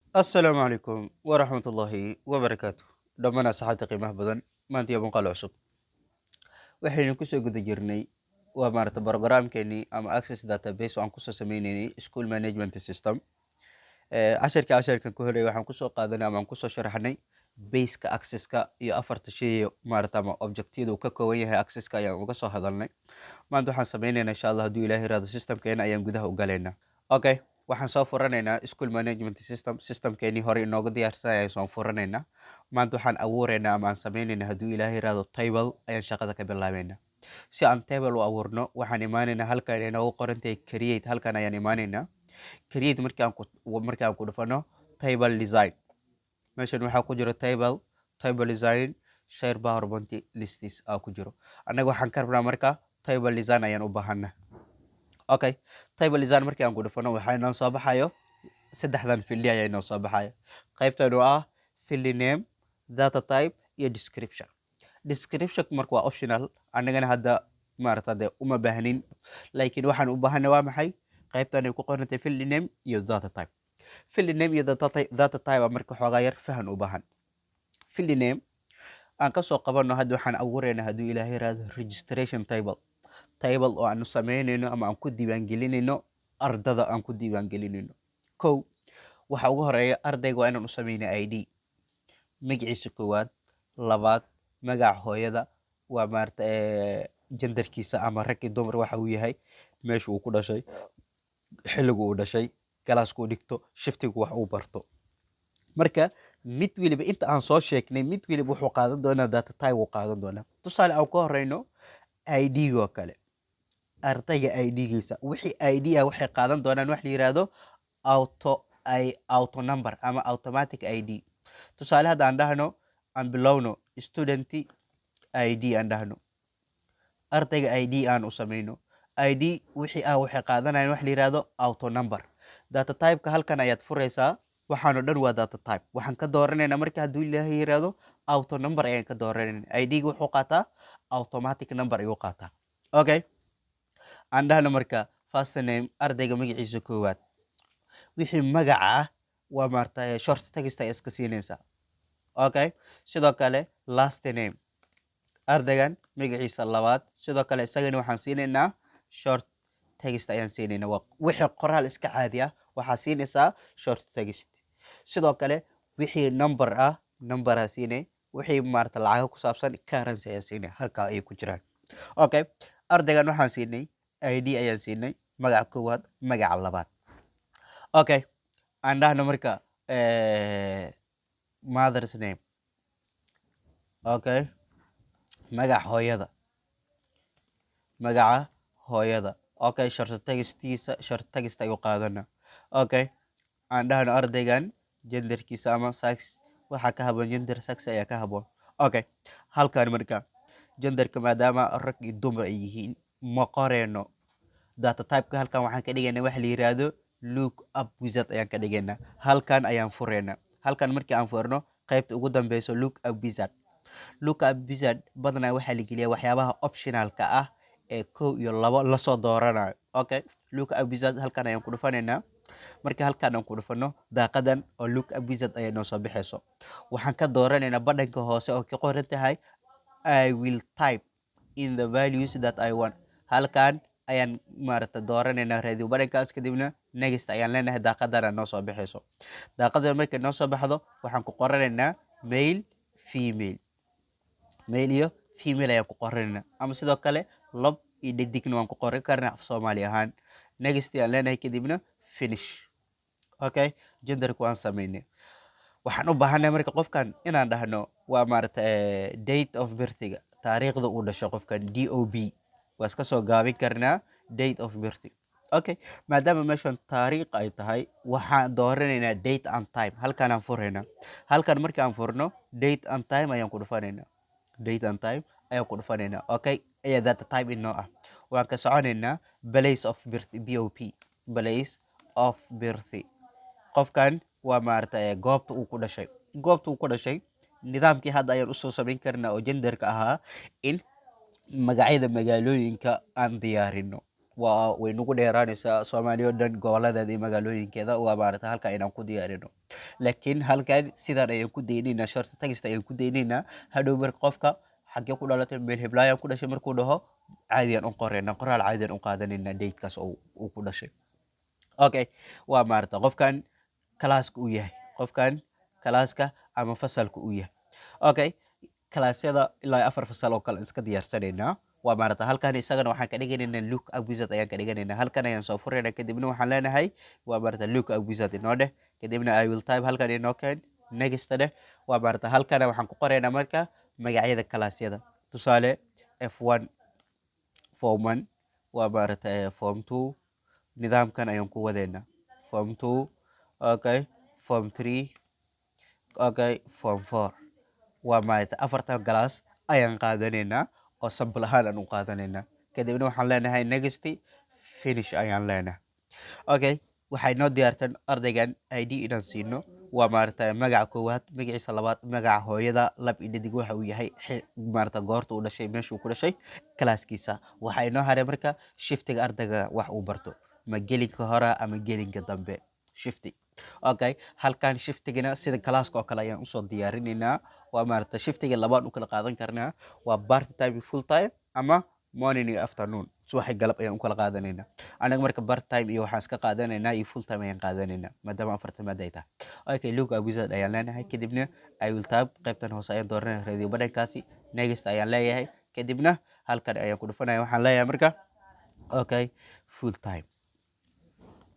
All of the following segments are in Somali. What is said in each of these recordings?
السلام عليكم ورحمة الله وبركاته. دمنا صحتي قيمة بدن ما أنت يا بنقال عصب. وحين كسر قد جرني ومارت برنامج كني أما أكسس داتابيس وأن كسر سميني سكول مانجمنت سيستم. عشر كان كهري وحن كسر قادنا أما كسر شرحني بيس كأكسس كا يأفرت شيء مارت أما أوبجكتيف وككويه هي أكسس كا يعني وقصة هذا ما أنتو حسبيننا إن شاء الله هدو إلهي هذا السيستم كأن أيام جده وقالنا. أوكي. waxaan soo furanaynaa school management systemkeenii hore inooga diyaarsan ayaan soo furanaynaa. Maanta waxaan abuuraynaa ama aan sameynaynaa hadduu ilaahay yiraahdo table ayaan shaqada ka bilaabaynaa. Si aan table u abuurno waxaan imaanaynaa halkan inoogu qoran tahay create, halkan ayaan imaanaynaa. Create markaan ku dhufano table design, meeshan waxaa ku jiro table design share powerpoint lists ku jiro. Annaga waxaan ka rabnaa marka table design ayaan u baahanaa. Okay, table design markii aan ku dhufano waxaa inoo soo baxayo saddexdan field ayaa inoo soo baxayo. Qaybtan oo ah field name, data type iyo description. Description marka waa optional, anagana hadda maaragtay uma baahnin, laakiin waxaan u baahanay waa maxay? Qaybtan ay ku qoran tahay field name iyo data type. Field name iyo data type waa marka xoogaa yar fahan u baahan. Field name aan ka soo qabanno hadda waxaan abuuraynaa hadduu ilaahay yiraahdo registration table oo aan sameynayno ama aan ku diiwaangelinayno ardada aan ku diiwaangelinayno. Kow, waxa ugu horeeya ardayga waa inaan u sameynay ID, magaciisa koowaad, labaad, magaca hooyada, waa maarta genderkiisa ama rag iyo dumar waxa uu yahay, meesha uu ku dhashay, xilliga uu dhashay, galaaska uu dhigto, shiftiga wax uu barto. Marka mid waliba inta aan soo sheegnay mid waliba wuxuu qaadan doonaa data type uu qaadan doonaa. Tusaale aan ka horeyno ID-ga kale, ardayga ID-giisa wixii ID ah waxay qaadan doonaan wax la yiraahdo auto number ama automatic ID. Tusaale hadda aan dhahno aan bilowno student ID aan dhahno, ardayga ID aan u sameyno, ID wixii waxay qaadanayaan wax la yiraahdo auto number. Data type-ka halkan ayaad furaysaa, waxaanu dhan waa data type. Waxaan ka dooranaynaa marka hadduu ilaahay yiraahdo auto number ayaan ka dooranaynaa. ID-ga wuxuu qaataa automatic number ayuu qaataa. Okay, aan dhahno marka first name, ardayga magaciisa koowaad, wixii magaca ah waa maartay short text ay iska siinaysaa. Okay, sidoo kale last name, ardaygan magaciisa labaad, sidoo kale isagana waxaan siinaynaa short text ayaan siinaynaa. Wixii qoraal iska caadi ah waxaa siinaysaa short text. Sidoo kale wixii number ah number siinay, wixii maarta lacag ku saabsan currency ayaan siinay, halka ay ku jiraan. Okay, ardaygan waxaan siinay ID ayaan siinay, magaca koowaad, magaca labaad. Okay, aan dhahno marka mother's name. Okay, magaca hooyada. Okay, short text ayuu qaadana. Okay, aan dhahno ardaygan genderkiisa ama sex, waxaa ka haboon gender, sex ayaa ka haboon. Okay, halkan marka genderka maadaama rag iyo dumar ay yihiin ma qoreyno. Data type-ka halkan waxaan ka dhigaynaa wax la yiraahdo look up wizard ayaan ka dhigaynaa. Halkan ayaan fureynaa. Halkan markii aan furno qaybta ugu dambeyso look up wizard. Look up wizard badanaa waxaa la geliyaa waxyaabaha optionalka ah ee 1 iyo 2 la soo dooranayo. Okay, look up wizard halkan ayaan ku dhufanaynaa. Marka halkan aan ku dhufano daaqadan oo look up wizard ayay noo soo bixayso. Waxaan ka dooranaynaa badhanka hoose oo ka qoran tahay I will type in the values that I want. Halkan ayaan maarata dooranaynaa radio badhankaas, kadibna next ayaan leenahay daaqadan noo soo bixayso. Daaqadan markay noo soo baxdo waxaan ku qoranaynaa male iyo female ayaan ku qoranaynaa, ama sidoo kale lab iyo dhadigna waan ku qoran karnaa af Soomaali ahaan. Next ayaan leenahay kadibna finish. Okay, genderku waan sameynay. Waxaan u baahanay marka qofkan inaan dhahno waa maarata date of birth-ga, taariikhda uu dhashay qofkan, DOB waa iska soo gaabin karnaa date of birth. Okay, maadaama meeshan taariikh ay tahay waxaan dooranaynaa date and time. Halkan aan furaynaa. Halkan markii aan furno date and time ayaan ku dhufanaynaa. Okay, ayaa data type inoo ah. Waan ka soconaynaa place of birth, BOP, place of birth. Qofkan waa maarta goobta uu ku dhashay. Nidaamkii hadda ayaan usoo samayn karnaa oo genderka ahaa in magacyada magaalooyinka aan diyaarino. waa way nagu dheeraanaysaa Soomaaliya oo dhan goboladeeda iyo magaalooyinkeeda waa maarata halka inaan ku diyaarino laakiin halkan sidaan ayaan ku daynaynaa shorta tagista ayaan ku daynaynaa hadhow marka qofka xagee ku dhalatay meel heblaayaan ku dhashay markuu dhaho caadiyan u qoraynaa qoraal caadiyan u qaadanaynaa datekaas uu ku dhashay okay waa maarata qofkan kalaaska uu yahay qofkan kalaaska ama fasalka uu yahay okay kalaasyada ilaa 4 fasal oo kale iska diyaarsanaynaa waa maarata halkan isagana waxaan ka dhiganaynaa look up wizard ayaan ka dhiganaynaa halkan ayaan soo furaynaa kadibna waxaan leenahay waa maarata look up wizard inoo dheh kadibna I will type halkan inoo keen next dheh waa maarata halkan waxaan ku qoraynaa marka magacyada kalaasyada tusaale F1 form 1 waa maarata form 2 nidaamkan ayaan ku wadaynaa form 2 okay form 3 okay form 4 waa maarata afartan class ayaan qaadanaynaa oo sample ahaan aan u qaadanaynaa kadibna waxaan leenahay next finish ayaan leenahay okay waxay noo diyaartan ardaygan ID inaan siino waa maarata magaca koowaad magaciisa labaad magaca hooyada lab iyo dhadig waxa uu yahay maarata goorta uu dhashay meesha uu ku dhashay kalaaskiisa waxay noo haray marka shiftiga ardayga wax uu barto ma gelinka hore ama gelinka dambe shifti okay halkan shiftigana sida kalaaska oo kale ayaan usoo diyaarinaynaa waa maarata shiftiga labaan u kala qaadan karnaa waa part time full time ama morning iyo afternoon subaxi galab ayaan u kala qaadanaynaa anaga marka part time iyo waxaan iska qaadanaynaa iyo full time ayaan qaadanaynaa maadaama afarta maada ay tahay okay look up wizard ayaan leenahay kadibna I will tab qaybtan hoose ayaan dooranaya radio badhankaasi next ayaan leeyahay kadibna halkan ayaan ku dhufanaya waxaan leeyahay marka okay full time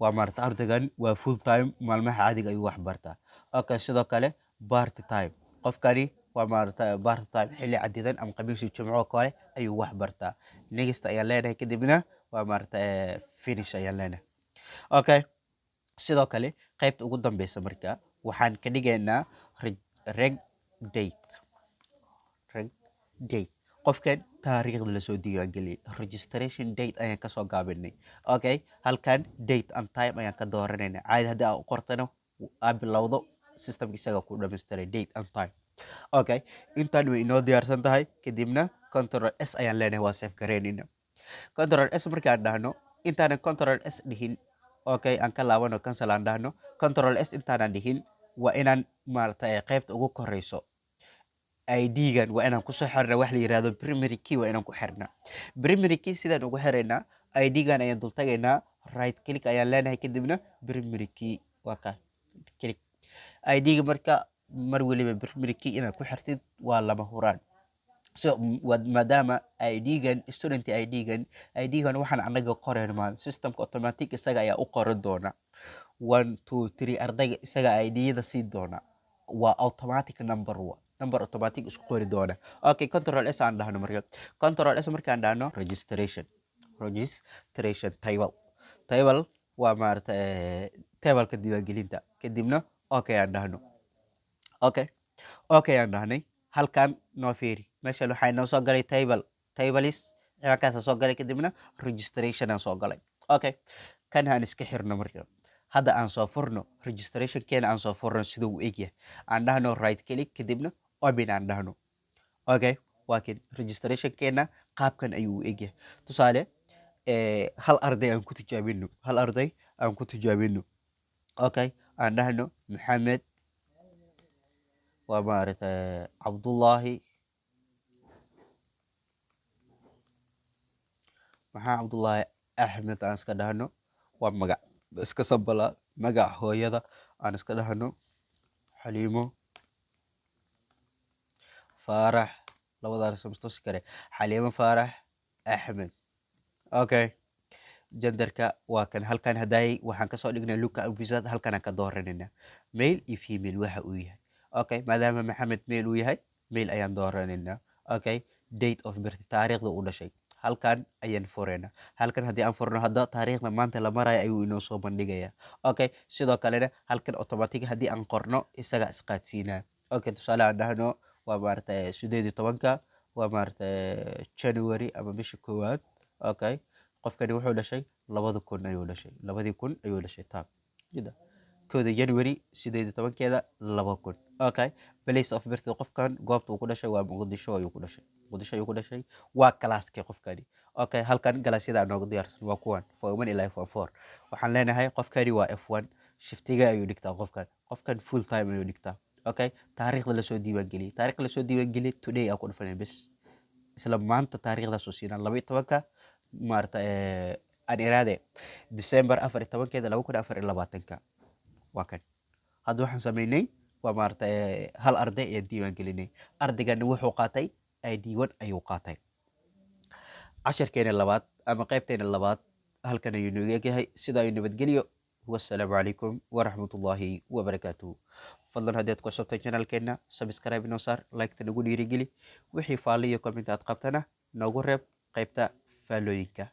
waa maarata ardaygan waa full time maalmaha caadiga ayuu wax bartaa okay sidoo kale part time qofkani waa maarata part time xilli cadidan ama qamiisii jimco kale ayuu wax bartaa next ayaan leenahay kadibna waa maarata finish ayaan leenahay okay sidoo kale qaybta ugu dambeysa marka waxaan ka dhigaynaa reg date qofkan taariikhda lasoo diiwaangeliyay registration date ayaan kasoo gaabinay okay halkan date and time ayaan ka dooranayna caadi haddii aa u qortana aa bilowdo systemka isaga ku dhamaystiray date and time okay intaan way inoo diyaarsan tahay kadibna control s ayaan leenahay waa save garaynayna control s markaan dhahno intaanan control s dhihin okay aan ka laabano cancel aan dhahno control s intaanan dhihin waa inaan maarata qaybta ugu koreyso ID-gan waa inaan kusoo xirnaa wax la yiraahdo primary key waa inaan ku xirnaa primary key sidaan ugu xiraynaa ID-gan ayaan dul tagaynaa right click ayaan leenahay kadibna primary key waa ka click ID-ga marka mar waliba primary key inaad ku xirtid waa lama huraan so maadaama ID-gan student ID-gan waxaan anaga qoreen maan systemka automatic isaga ayaa u qoran doona 1 2 3 ardayga isaga ID-yada sii doona waa automatic number automatic isku qori doona okay control s aan dhahno marka control s markaan dhahno registration table waa maarata tableka diiwaangelinta kadibna okay aan dhahno okay aan dhahnay halkan noo fiiri meeshan waxaa noo soo galay tables ciwaankaasa soo galay kadibna registration aan soo galay okay kan aan iska xirno marka hadda aan soo furno registration keena aan soo furno sida uu egyahay aan dhahno right click kadibna open aan dhahno okay waa kan registration keena qaabkan ayuu u egyahay tusaale hal arday aan ku tijaabino okay aan dhahno maxamed waa maarata cabdullaahi axmed aan iska dhahno waa magac iska sabala magac hooyada aan iska dhahno xaliimo faarax labadaas samstosi kare xaliimo faarax axmed okay genderka waa kan halkan haday waxaan kasoo dhignay luka abisad halkan aan ka dooranayna male iyo female waxa uu yahay okay maadaama maxamed male uu yahay male ayaan dooranayna okay date of birth taariikhda uu dhashay halkan ayaan furayna halkan haddii aan furno hadda taariikhda maanta la marayo ayuu inoo soo bandhigaya okay sidoo kalena halkan automatic haddii aan qorno isaga isqaadsiinaa okay tusaale aan dhahno waa maarata 18 waa maarata January ama bisha koowaad okay qofkani wuxuu dhashay 2000 ayuu dhashay taa jida kooda January 18keeda 2000 okay place of birth qofkan goobta uu ku dhashay waa Muqdisho ayuu ku dhashay waa kalaaskii qofkani okay halkan galaasyada noogu diyaarsan waa kuwan form 1 ilaa form 4 waxaan leenahay qofkani waa F1 shiftiga ayuu dhigtaa qofkan full time ayuu dhigtaa okay taariikhda la soo diiwaan geliyay today aan ku dhufanay bas isla maanta taariikhdaas oo siinaa 12ka maarta aan iraade December 14keeda 2024 waa kan hadda waxaan sameynay waa maarta hal arday ee diiwaan gelinay ardaygan wuxuu qaatay ID1 ayuu qaatay casharkeena labaad ama qaybteena labaad halkan ayuu nooga yahay sida ay nabadgeliyo wassalaamu calaykum waraxmatullaahi wabarakaatuhu fadlan haddii aad ku cusubtay channelkeena subscribe inoo saar like-ta nagu dhiirigeli wixii faallo iyo comment aad qabtana noogu reeb qaybta faallooyinka